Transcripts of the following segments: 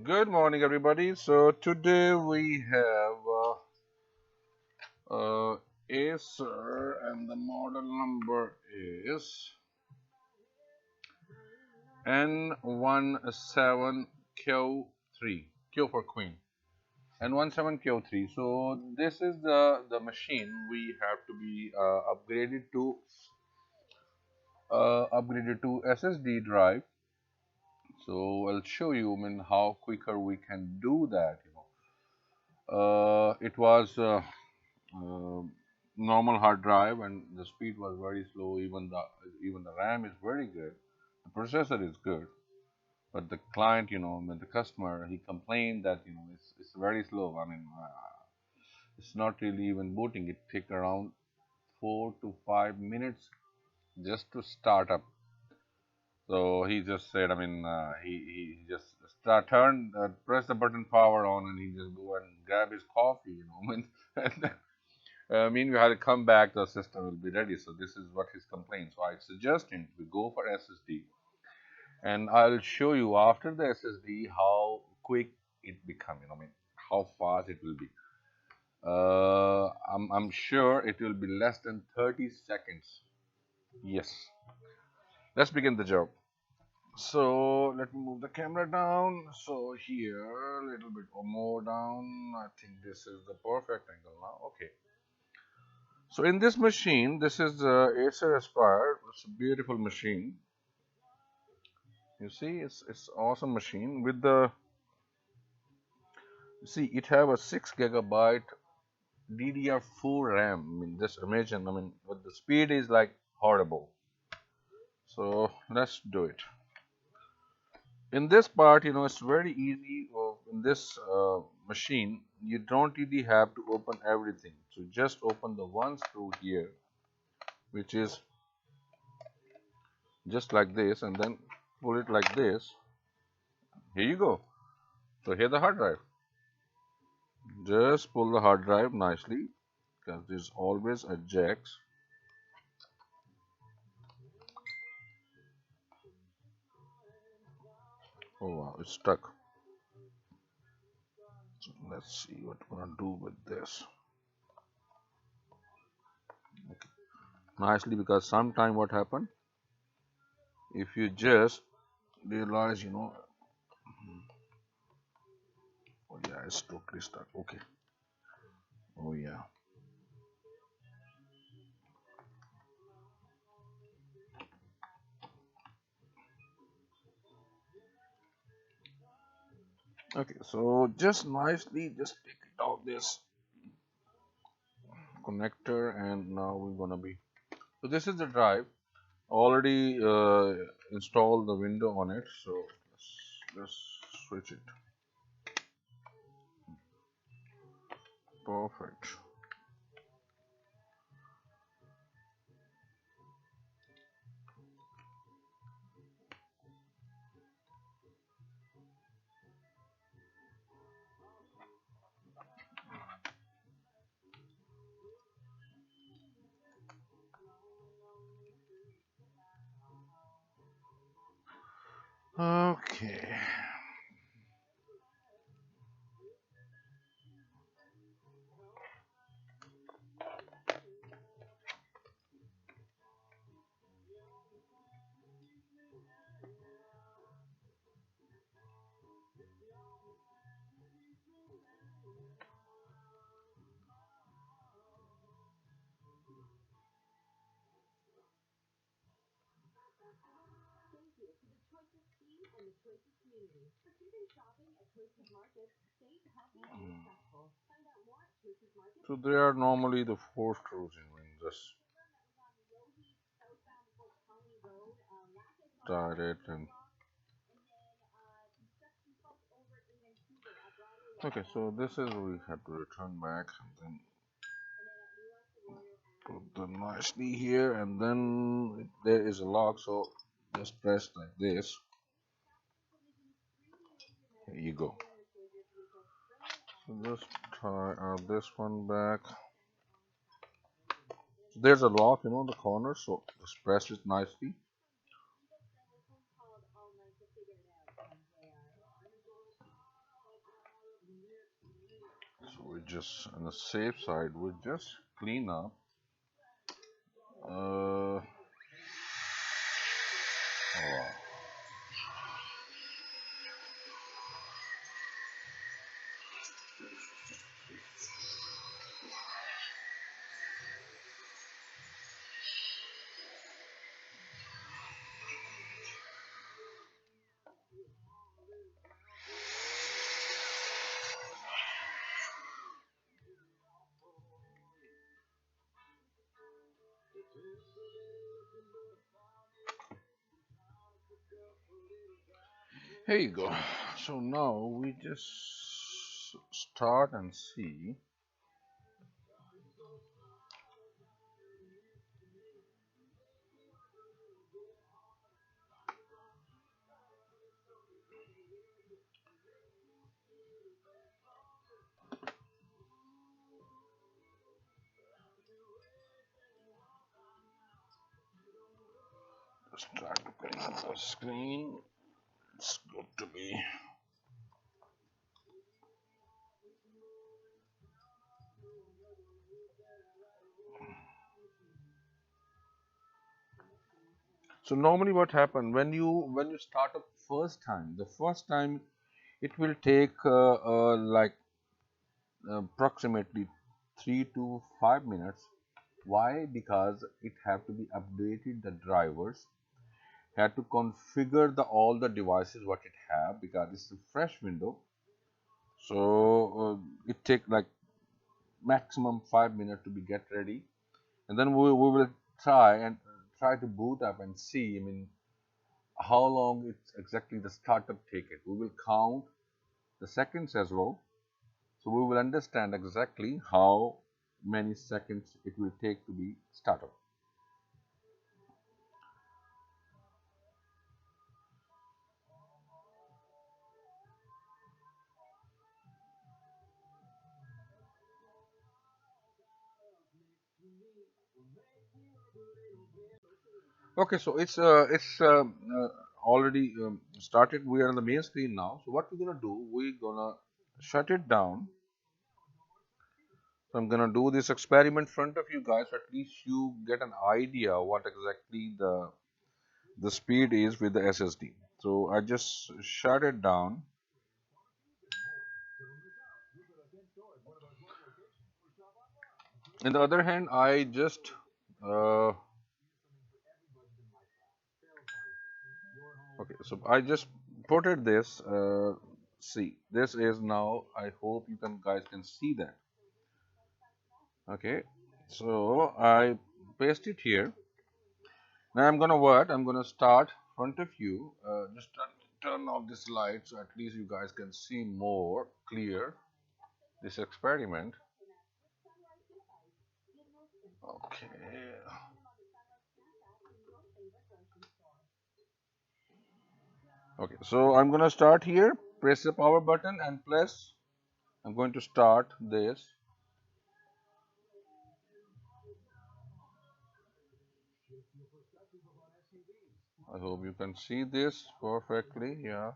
Good morning, everybody. So today we have Acer, and the model number is N17Q3. Q for Queen. N17Q3. So this is the machine we have to be upgraded to SSD drive. So I'll show you, how quicker we can do that. It was uh, normal hard drive, and the speed was very slow. Even the RAM is very good. The processor is good, but the client, the customer, he complained that it's very slow. It's not really even booting. It take around 4 to 5 minutes just to start up. So he just said, he just press the button power on, and he just go and grab his coffee. Meanwhile, I come back, the system will be ready. So this is what his complaint. So I suggest him to go for SSD, and I'll show you after the SSD how quick it become. How fast it will be. I'm sure it will be less than 30 seconds. Yes. Let's begin the job. So let me move the camera down. So here, a little bit more down. I think this is the perfect angle now. Okay. So in this machine, this is the Acer Aspire. It's a beautiful machine. You see, it's awesome machine with the. See, it have a 6 GB DDR4 RAM. Just imagine. But the speed is like horrible. So let's do it. In this part, it's very easy. In this machine, you don't really have to open everything. So just open the one screw here, which is just like this, and then pull it like this. Here you go. So here the hard drive. Just pull the hard drive nicely, because there's always a jacks. Oh wow, it's stuck. So let's see what we're gonna do with this. Okay. Nicely, because sometime what happen if you just realize, oh yeah, it's totally stuck. Okay. Oh yeah. Okay, so just nicely just take it out this connector, and now we're gonna be. So this is the drive. Already installed the window on it. So let's switch it. Perfect. Okay. So they are normally the four screws in this. Start it and okay. So this is we have to return back, and then put them nicely here, and then there is a lock. So just press like this. Here you go. So just try this one back. So there's a lock, the corner. So just press it nicely. So we just on the safe side, we just clean up. Uh, oh, here you go. So now we just start and see. Start putting up the screen. It's good to be. So normally what happens when you start up the first time it will take like approximately 3 to 5 minutes. Why? Because it have to be updated the drivers, had to configure the all the devices what it have because it's a fresh window. So it take like maximum 5 minutes to be get ready, and then we will try to boot up and see. I mean, how long it's exactly the startup take it. We will count the seconds as well, so we will understand exactly how many seconds it will take to be startup. Okay, so it's already started. We are on the main screen now. So what we're gonna do? We're gonna shut it down. So I'm gonna do this experiment in front of you guys. So at least you get an idea what exactly the speed is with the SSD. So I just shut it down. On the other hand, I just okay. So I just put it this. See, this is now. I hope you can guys can see that. Okay. So I paste it here. Now I'm gonna what? I'm gonna start front of you. Just turn off this light so at least you guys can see more clear this experiment. Okay. Okay. So I'm gonna start here. Press the power button and press. I'm going to start this. I hope you can see this perfectly. Yeah.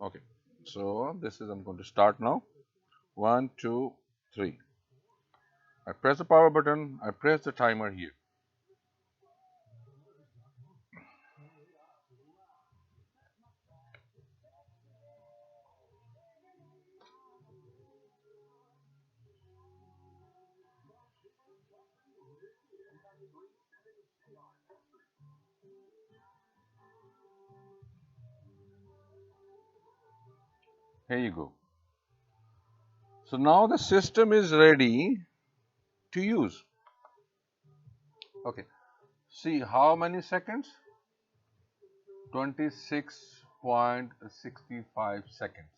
Okay. So this is I'm going to start now. One, two, three. I press the power button. I press the timer here. Here you go. So now the system is ready to use. Okay. See how many seconds? 26.65 seconds.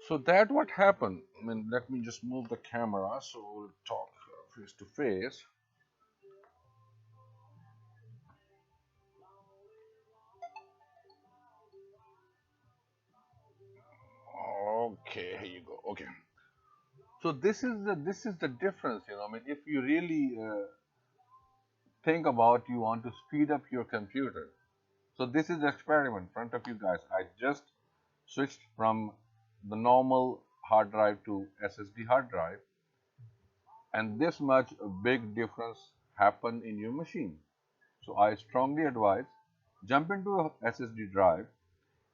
So that what happened. I mean, let me just move the camera so we'll talk face to face. Okay, here you go. Okay. So this is the difference, you know. I mean, if you really think about you want to speed up your computer. So this is the experiment in front of you guys. I just switched from the normal hard drive to SSD hard drive, and this much a big difference happen in your machine. So I strongly advise jump into a SSD drive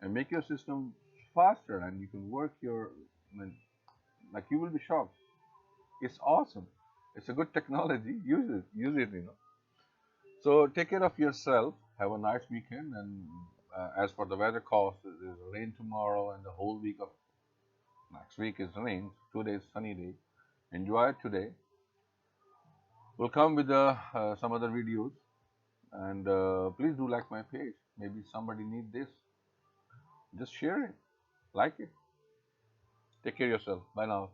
and make your system faster, and you can work your, I mean, like you will be shocked. It's awesome. It's a good technology. Use it. So take care of yourself. Have a nice weekend. And as for the weather cost, there's rain tomorrow, and the whole week of next week is rain. 2 days sunny day. Enjoy it today. We'll come with some other videos, and please do like my page. Maybe somebody need this. Just share it, like it. Take care of yourself. Bye now.